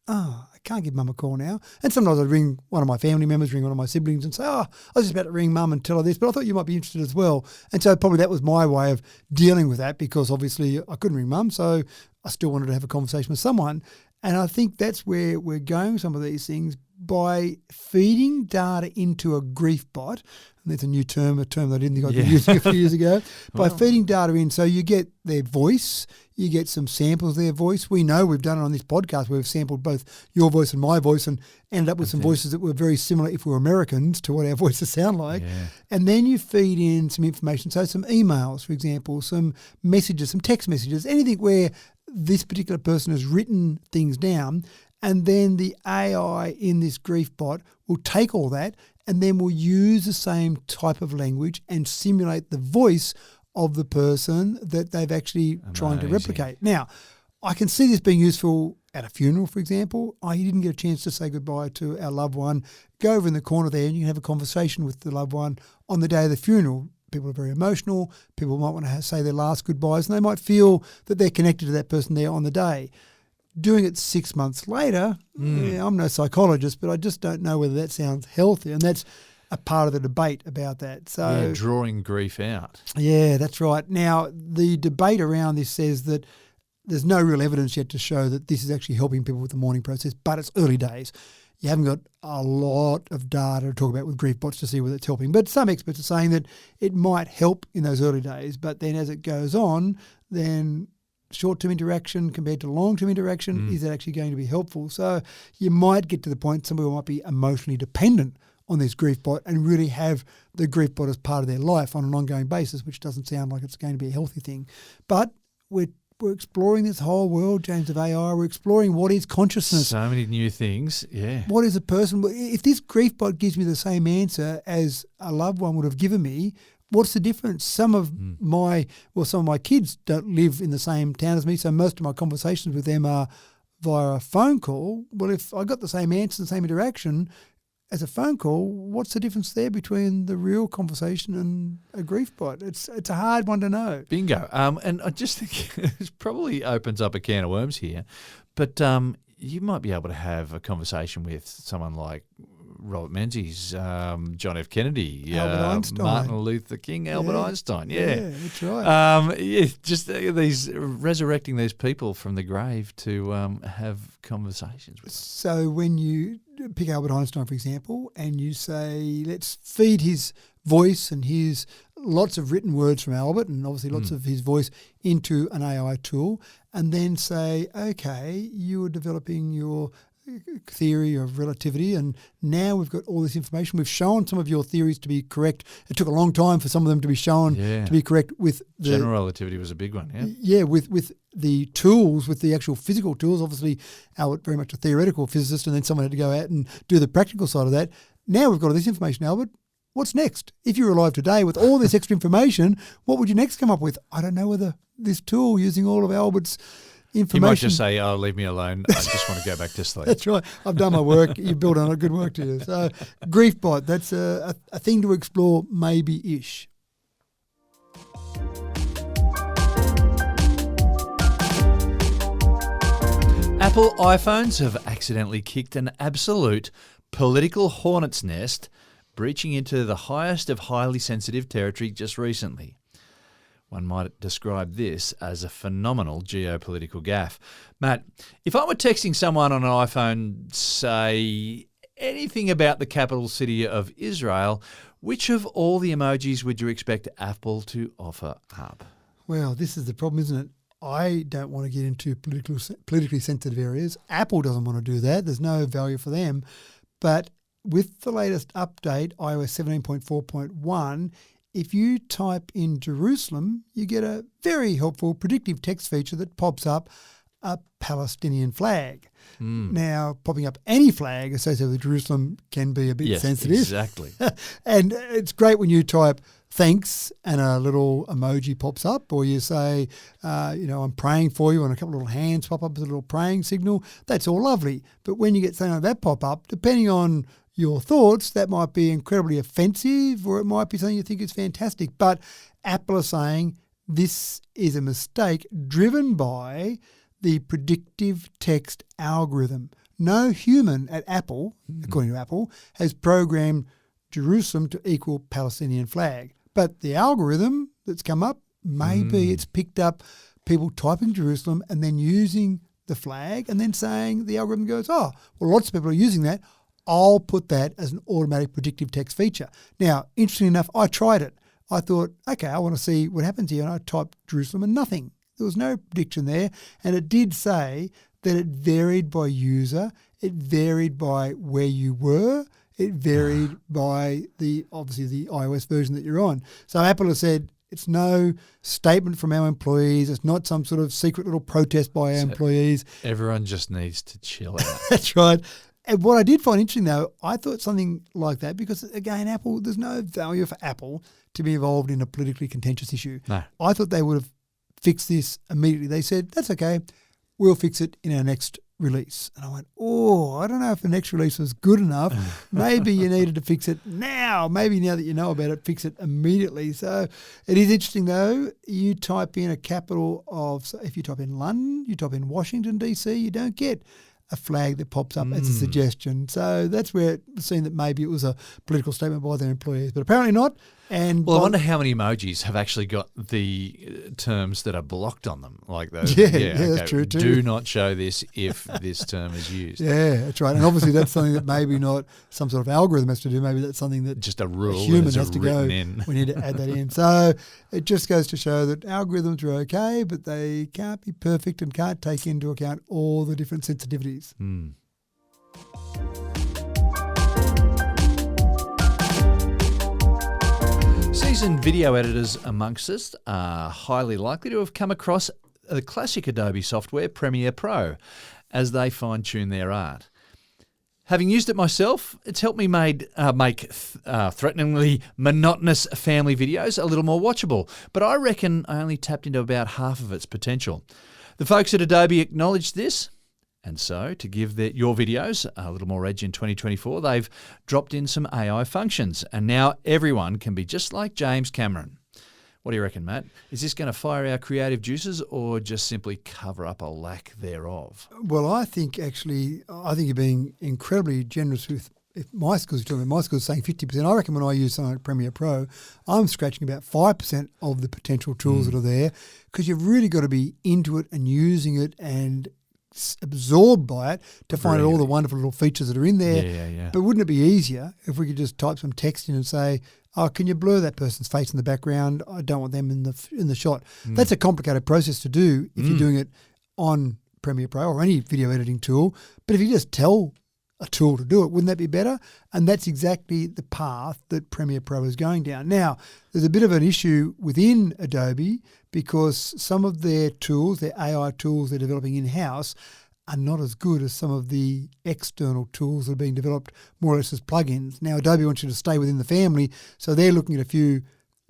I can't give Mum a call now. And sometimes I'd ring one of my family members, ring one of my siblings and say, I was just about to ring Mum and tell her this, but I thought you might be interested as well. And so probably that was my way of dealing with that, because obviously I couldn't ring Mum, so I still wanted to have a conversation with someone. And I think that's where we're going with some of these things, by feeding data into a Griefbot. And that's a new term, a term that I didn't think I'd be using a few years ago. By feeding data in, so you get their voice, you get some samples of their voice. We know we've done it on this podcast where we've sampled both your voice and my voice and ended up with some voices that were very similar, if we were Americans, to what our voices sound like. Yeah. And then you feed in some information, so some emails, for example, some messages, some text messages, anything where this particular person has written things down, and then the AI in this Griefbot will take all that and then will use the same type of language and simulate the voice of the person that they've actually trying to replicate. Now, I can see this being useful at a funeral, for example. You didn't get a chance to say goodbye to our loved one. Go over in the corner there and you can have a conversation with the loved one on the day of the funeral. People are very emotional. People might want to say their last goodbyes, and they might feel that they're connected to that person there on the day. Doing it 6 months later, I'm no psychologist, but I just don't know whether that sounds healthy, and that's a part of the debate about that. So drawing grief out. Yeah, that's right. Now, the debate around this says that there's no real evidence yet to show that this is actually helping people with the mourning process, but it's early days. You haven't got a lot of data to talk about with Griefbots to see whether it's helping. But some experts are saying that it might help in those early days, but then as it goes on, then short-term interaction compared to long-term interaction, is that actually going to be helpful? So you might get to the point some people might be emotionally dependent on this Griefbot and really have the Griefbot as part of their life on an ongoing basis, which doesn't sound like it's going to be a healthy thing. But we're exploring this whole world, James, of AI. We're exploring what is consciousness. So many new things, yeah. What is a person? If this Griefbot gives me the same answer as a loved one would have given me, what's the difference? Some of my kids don't live in the same town as me, so most of my conversations with them are via a phone call. Well, if I got the same answer, the same interaction as a phone call, what's the difference there between the real conversation and a Griefbot? It's a hard one to know. Bingo. And I just think it probably opens up a can of worms here, but you might be able to have a conversation with someone like Robert Menzies, John F. Kennedy, Albert Einstein. Martin Luther King, Albert Einstein. Yeah, that's right. Just these resurrecting these people from the grave to have conversations with. So when you pick Albert Einstein, for example, and you say, let's feed his voice and his lots of written words from Albert and obviously lots of his voice into an AI tool, and then say, okay, you are developing your theory of relativity, and now we've got all this information. We've shown some of your theories to be correct. It took a long time for some of them to be shown to be correct. With the general relativity was a big one, with the tools, with the actual physical tools. Obviously, Albert very much a theoretical physicist, and then someone had to go out and do the practical side of that. Now we've got all this information, Albert. What's next? If you're alive today with all this extra information, what would you next come up with? I don't know whether this tool using all of Albert's information. You might just say, "Oh, leave me alone. I just want to go back to sleep." That's right. I've done my work. You built on it. Good work to you. So, Griefbot, that's a thing to explore, maybe-ish. Apple iPhones have accidentally kicked an absolute political hornet's nest, breaching into the highest of highly sensitive territory just recently. One might describe this as a phenomenal geopolitical gaffe. Matt, if I were texting someone on an iPhone, say, anything about the capital city of Israel, which of all the emojis would you expect Apple to offer up? Well, this is the problem, isn't it? I don't want to get into politically sensitive areas. Apple doesn't want to do that. There's no value for them. But with the latest update, iOS 17.4.1, if you type in Jerusalem, you get a very helpful predictive text feature that pops up a Palestinian flag. Now, popping up any flag associated with Jerusalem can be a bit sensitive. Exactly. And it's great when you type thanks and a little emoji pops up, or you say, I'm praying for you, and a couple of little hands pop up as a little praying signal. That's all lovely. But when you get something like that pop up, depending on your thoughts, that might be incredibly offensive, or it might be something you think is fantastic. But Apple are saying this is a mistake driven by the predictive text algorithm. No human at Apple, according to Apple, has programmed Jerusalem to equal Palestinian flag. But the algorithm that's come up, maybe it's picked up people typing Jerusalem and then using the flag and then saying, the algorithm goes, lots of people are using that. I'll put that as an automatic predictive text feature. Now, interestingly enough, I tried it. I thought, okay, I want to see what happens here. And I typed Jerusalem and nothing. There was no prediction there. And it did say that it varied by user. It varied by where you were. It varied by obviously the iOS version that you're on. So Apple has said it's no statement from our employees. It's not some sort of secret little protest by our employees. Everyone just needs to chill out. That's right. And what I did find interesting, though, I thought something like that, because, again, Apple, there's no value for Apple to be involved in a politically contentious issue. No. I thought they would have fixed this immediately. They said, that's okay, we'll fix it in our next release. And I went, I don't know if the next release was good enough. Maybe you needed to fix it now. Maybe now that you know about it, fix it immediately. So it is interesting, though. You type in a capital so if you type in London, you type in Washington, D.C., you don't get a flag that pops up as a suggestion. So that's where it seemed that maybe it was a political statement by their employees, but apparently not. And I wonder how many emojis have actually got the terms that are blocked on them, like those. Yeah, that's true too. Do not show this if this term is used. Yeah, that's right. And obviously that's something that maybe not some sort of algorithm has to do. Maybe that's something that just a rule, a human has to go. In. We need to add that in. So it just goes to show that algorithms are okay, but they can't be perfect and can't take into account all the different sensitivities. Seasoned video editors amongst us are highly likely to have come across the classic Adobe software, Premiere Pro, as they fine-tune their art. Having used it myself, it's helped me make threateningly monotonous family videos a little more watchable, but I reckon I only tapped into about half of its potential. The folks at Adobe acknowledged this, and so to give your videos a little more edge in 2024, they've dropped in some AI functions, and now everyone can be just like James Cameron. What do you reckon, Matt? Is this going to fire our creative juices or just simply cover up a lack thereof? Well, I think you're being incredibly generous with my skills. My skills saying 50%. I reckon when I use something like Premiere Pro, I'm scratching about 5% of the potential tools that are there, because you've really got to be into it and using it and absorbed by it to find out all the wonderful little features that are in there. Yeah. But wouldn't it be easier if we could just type some text in and say, can you blur that person's face in the background? I don't want them in the shot. That's a complicated process to do if you're doing it on Premiere Pro or any video editing tool. But if you just tell a tool to do it, wouldn't that be better? And that's exactly the path that Premiere Pro is going down. Now, there's a bit of an issue within Adobe because some of their tools, their AI tools they're developing in-house, are not as good as some of the external tools that are being developed more or less as plugins. Now, Adobe wants you to stay within the family, so they're looking at a few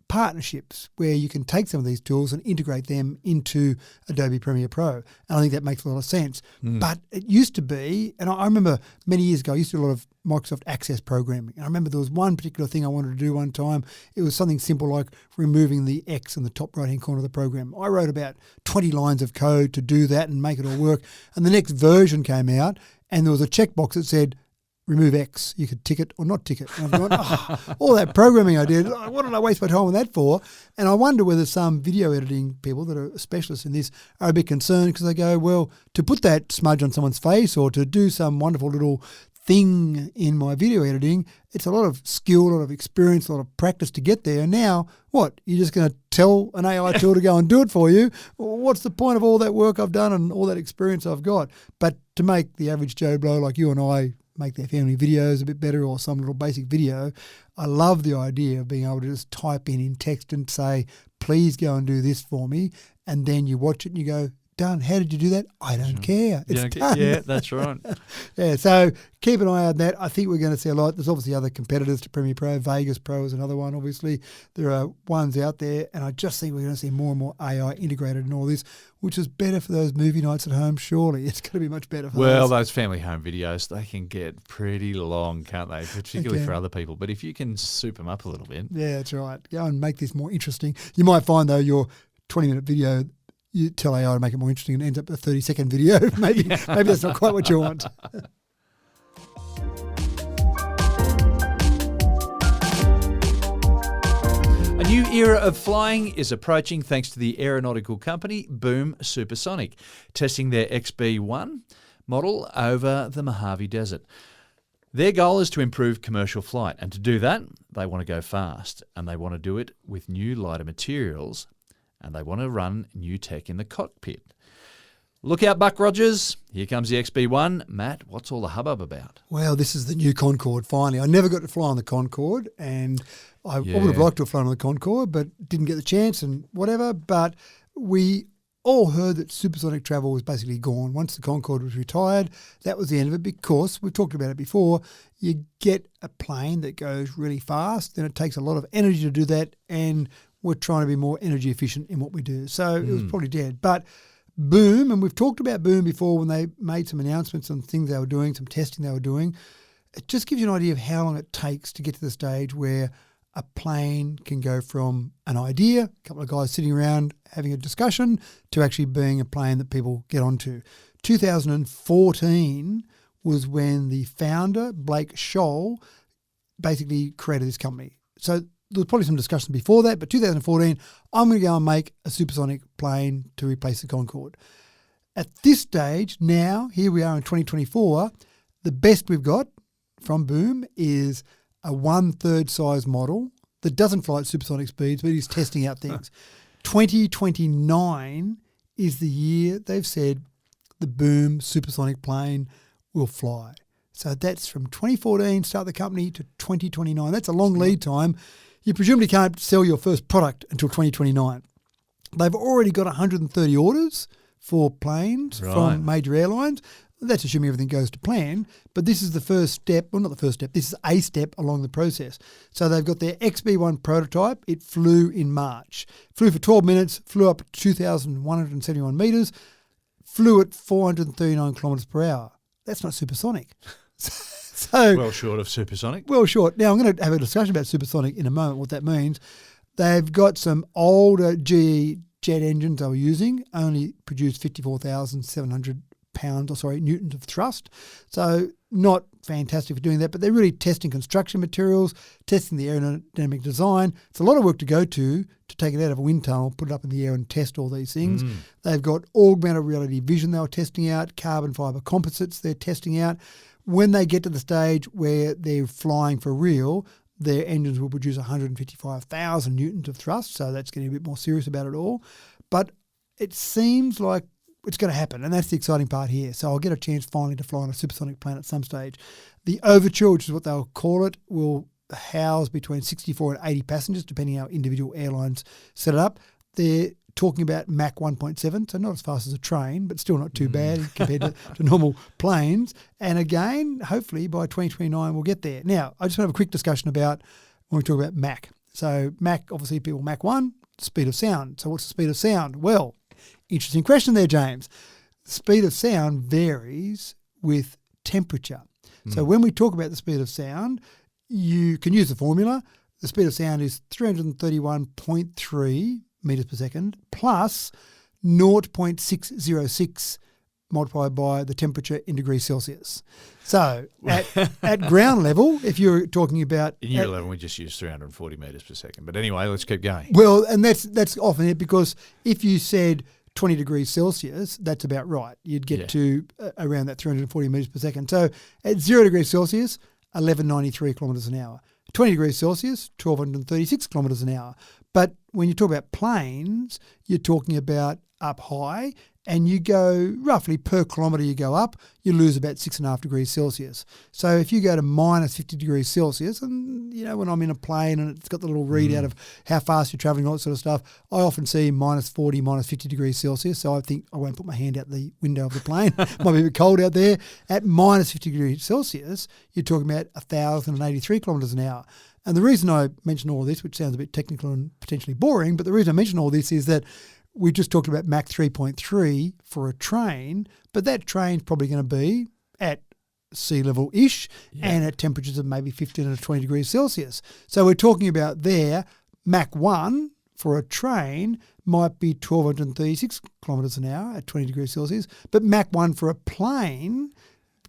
partnerships where you can take some of these tools and integrate them into Adobe Premiere Pro. And I think that makes a lot of sense. But it used to be, and I remember many years ago, I used to do a lot of Microsoft Access programming. And I remember there was one particular thing I wanted to do one time. It was something simple like removing the X in the top right-hand corner of the program. I wrote about 20 lines of code to do that and make it all work. And the next version came out and there was a checkbox that said, remove X. You could tick it or not tick it. And I've gone, all that programming I did, what did I waste my time on that for? And I wonder whether some video editing people that are specialists in this are a bit concerned because they go, well, to put that smudge on someone's face or to do some wonderful little thing in my video editing, it's a lot of skill, a lot of experience, a lot of practice to get there. And now, what? You're just going to tell an AI tool to go and do it for you? What's the point of all that work I've done and all that experience I've got? But to make the average Joe Blow like you and I make their family videos a bit better or some little basic video, I love the idea of being able to just type in text and say, please go and do this for me. And then you watch it and you go, done. How did you do that? I don't care. It's done. Yeah, that's right. Yeah, so keep an eye on that. I think we're going to see a lot. There's obviously other competitors to Premiere Pro. Vegas Pro is another one, obviously. There are ones out there, and I just think we're going to see more and more AI integrated in all this, which is better for those movie nights at home, surely. It's going to be much better for those family home videos, they can get pretty long, can't they? Particularly for other people. But if you can soup them up a little bit. Yeah, that's right. Go and make this more interesting. You might find, though, your 20-minute video, you tell AI to make it more interesting and it ends up a 30-second video. Maybe that's not quite what you want. A new era of flying is approaching thanks to the aeronautical company Boom Supersonic, testing their XB-1 model over the Mojave Desert. Their goal is to improve commercial flight, and to do that, they want to go fast, and they want to do it with new lighter materials, and they want to run new tech in the cockpit. Look out, Buck Rogers. Here comes the XB-1. Matt, what's all the hubbub about? Well, this is the new Concorde, finally. I never got to fly on the Concorde, and I would have liked to have flown on the Concorde, but didn't get the chance and whatever. But we all heard that supersonic travel was basically gone. Once the Concorde was retired, that was the end of it because, we've talked about it before, you get a plane that goes really fast, then it takes a lot of energy to do that, and we're trying to be more energy efficient in what we do. So it was probably dead. But Boom, and we've talked about Boom before when they made some announcements on things they were doing, some testing they were doing. It just gives you an idea of how long it takes to get to the stage where a plane can go from an idea, a couple of guys sitting around having a discussion, to actually being a plane that people get onto. 2014 was when the founder, Blake Scholl, basically created this company. So there was probably some discussion before that, but 2014, I'm going to go and make a supersonic plane to replace the Concorde. At this stage, now, here we are in 2024, the best we've got from Boom is a 1/3 size model that doesn't fly at supersonic speeds, but is testing out things. 2029 is the year they've said the Boom supersonic plane will fly. So that's from 2014, start the company, to 2029. That's a long lead time. You presumably can't sell your first product until 2029. They've already got 130 orders for planes from major airlines. That's assuming everything goes to plan. But this is the first step, well, not the first step, this is a step along the process. So they've got their XB-1 prototype. It flew in March. Flew for 12 minutes, flew up 2,171 metres, flew at 439 kilometres per hour. That's not supersonic. So, well short of supersonic. Well short. Now, I'm going to have a discussion about supersonic in a moment, what that means. They've got some older GE jet engines they were using, only produced 54,700 newtons of thrust. So not fantastic for doing that, but they're really testing construction materials, testing the aerodynamic design. It's a lot of work to go to take it out of a wind tunnel, put it up in the air and test all these things. They've got augmented reality vision they were testing out, carbon fibre composites they're testing out. When they get to the stage where they're flying for real, their engines will produce 155,000 newtons of thrust, so that's getting a bit more serious about it all. But it seems like it's going to happen, and that's the exciting part here. So I'll get a chance finally to fly on a supersonic plane at some stage. The Overture, which is what they'll call it, will house between 64 and 80 passengers, depending how individual airlines set it up. They're talking about Mach 1.7, so not as fast as a train, but still not too bad compared to normal planes. And again, hopefully by 2029 we'll get there. Now, I just want to have a quick discussion about when we talk about Mach. So Mach, obviously people Mach 1, speed of sound. So what's the speed of sound? Well, interesting question there, James. Speed of sound varies with temperature. So when we talk about the speed of sound, you can use the formula. The speed of sound is 331.3 metres per second plus 0.606 multiplied by the temperature in degrees Celsius. So at ground level, if you're talking about... In year 11, we just use 340 metres per second. But anyway, let's keep going. Well, and that's often it, because if you said 20 degrees Celsius, that's about right. You'd get to around that 340 metres per second. So at 0 degrees Celsius, 1193 kilometres an hour. 20 degrees Celsius, 1236 kilometres an hour. But when you talk about planes, you're talking about up high, and you go roughly per kilometre you go up, you lose about 6.5 degrees Celsius. So if you go to minus 50 degrees Celsius, and you know, when I'm in a plane and it's got the little readout of how fast you're travelling, all that sort of stuff, I often see minus 40, minus 50 degrees Celsius. So I think I won't put my hand out the window of the plane. Might be a bit cold out there. At minus 50 degrees Celsius, you're talking about 1,083 kilometres an hour. And the reason I mention all this, which sounds a bit technical and potentially boring, but the reason I mention all this is that we just talked about Mach 3.3 for a train, but that train's probably going to be at sea level-ish and at temperatures of maybe 15 to 20 degrees Celsius. So we're talking about there, Mach 1 for a train might be 1,236 kilometres an hour at 20 degrees Celsius, but Mach 1 for a plane,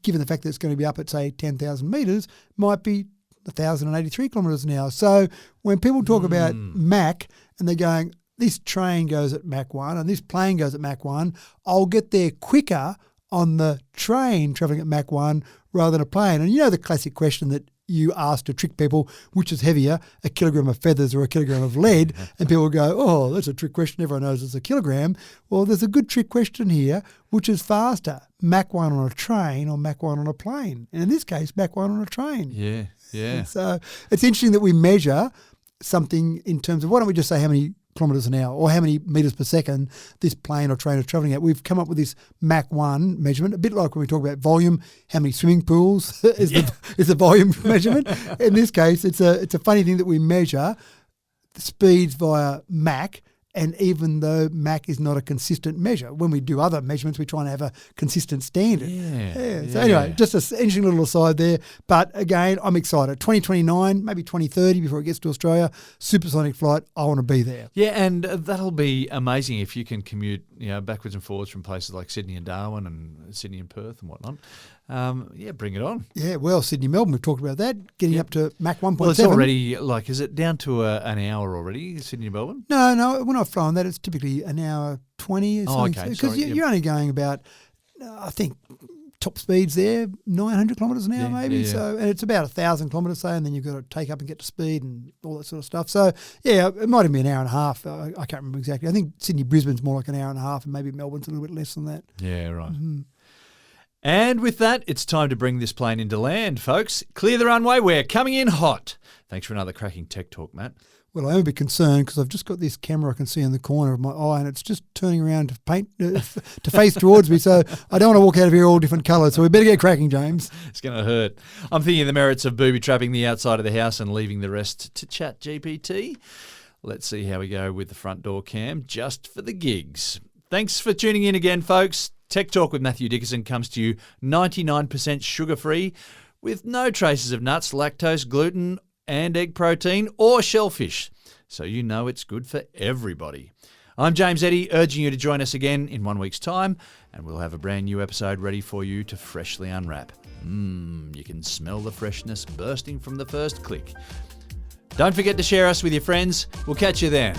given the fact that it's going to be up at, say, 10,000 metres, might be 1,083 kilometres an hour. So when people talk about Mach and they're going, this train goes at Mach 1 and this plane goes at Mach 1, I'll get there quicker on the train travelling at Mach 1 rather than a plane. And you know the classic question that you ask to trick people, which is heavier, a kilogram of feathers or a kilogram of lead? And people go, oh, that's a trick question. Everyone knows it's a kilogram. Well, there's a good trick question here, which is faster, Mach 1 on a train or Mach 1 on a plane? And in this case, Mach 1 on a train. Yeah. And so it's interesting that we measure something in terms of, why don't we just say how many kilometres an hour or how many metres per second this plane or train is travelling at. We've come up with this Mach 1 measurement, a bit like when we talk about volume, how many swimming pools is the volume measurement. In this case, it's a funny thing that we measure the speeds via Mach, and even though Mach is not a consistent measure, when we do other measurements, we try and have a consistent standard. So anyway, just an interesting little aside there. But again, I'm excited. 2029, maybe 2030 before it gets to Australia, supersonic flight, I want to be there. Yeah, and that'll be amazing if you can commute, backwards and forwards from places like Sydney and Darwin and Sydney and Perth and whatnot. Bring it on. Yeah, well, Sydney, Melbourne, we've talked about that, getting up to Mach 1.7. Well, it's already, is it down to an hour already, Sydney and Melbourne? No, we're not flying that. It's typically an hour 20 or something. Okay. Because you're only going about, I think, top speeds there, 900 kilometres an hour maybe. Yeah. So, and it's about 1,000 kilometres, say, and then you've got to take up and get to speed and all that sort of stuff. So, yeah, it might even be an hour and a half. I can't remember exactly. I think Sydney-Brisbane's more like an hour and a half, and maybe Melbourne's a little bit less than that. Yeah, right. Mm-hmm. And with that, it's time to bring this plane into land, folks. Clear the runway. We're coming in hot. Thanks for another cracking tech talk, Matt. Well, I am a bit concerned because I've just got this camera I can see in the corner of my eye, and it's just turning around to face towards me. So I don't want to walk out of here all different colours. So we better get cracking, James. It's going to hurt. I'm thinking of the merits of booby trapping the outside of the house and leaving the rest to ChatGPT. Let's see how we go with the front door cam, just for the gigs. Thanks for tuning in again, folks. Tech Talk with Matthew Dickerson comes to you 99% sugar-free with no traces of nuts, lactose, gluten and egg protein or shellfish. So you know it's good for everybody. I'm James Eddy, urging you to join us again in 1 week's time, and we'll have a brand new episode ready for you to freshly unwrap. You can smell the freshness bursting from the first click. Don't forget to share us with your friends. We'll catch you then.